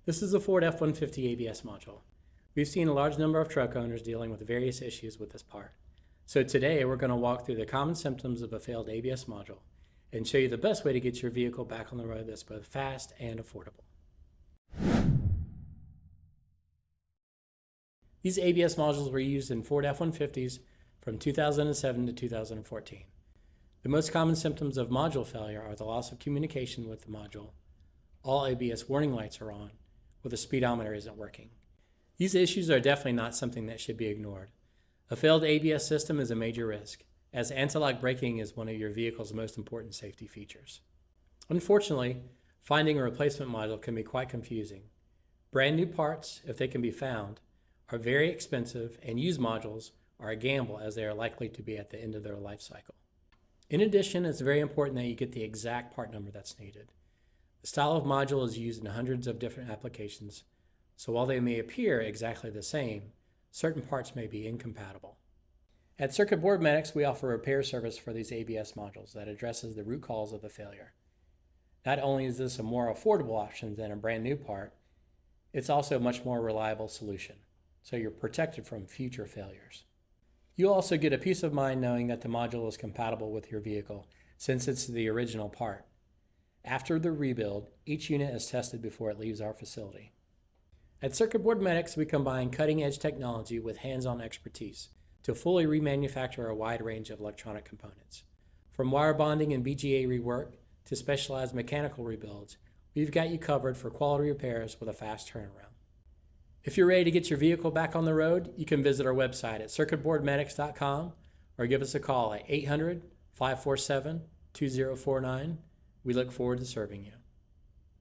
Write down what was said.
This is a Ford F-150 ABS module. We've seen a large number of truck owners dealing with various issues with this part. So today we're going to walk through the common symptoms of a failed ABS module and show you the best way to get your vehicle back on the road that's both fast and affordable. These ABS modules were used in Ford F-150s from 2007 to 2014. The most common symptoms of module failure are the loss of communication with the module, all ABS warning lights are on, or the speedometer isn't working. These issues are definitely not something that should be ignored. A failed ABS system is a major risk, as anti-lock braking is one of your vehicle's most important safety features. Unfortunately, finding a replacement module can be quite confusing. Brand new parts, if they can be found, are very expensive, and used modules are a gamble as they are likely to be at the end of their life cycle. In addition, it's very important that you get the exact part number that's needed. The style of module is used in hundreds of different applications, so while they may appear exactly the same, certain parts may be incompatible. At Circuit Board Medics, we offer a repair service for these ABS modules that addresses the root cause of the failure. Not only is this a more affordable option than a brand new part, it's also a much more reliable solution, so you're protected from future failures. You'll also get a peace of mind knowing that the module is compatible with your vehicle since it's the original part. After the rebuild, each unit is tested before it leaves our facility. At Circuit Board Medics, we combine cutting-edge technology with hands-on expertise to fully remanufacture a wide range of electronic components. From wire bonding and BGA rework to specialized mechanical rebuilds, we've got you covered for quality repairs with a fast turnaround. If you're ready to get your vehicle back on the road, you can visit our website at circuitboardmedics.com or give us a call at 800-547-2049. We look forward to serving you.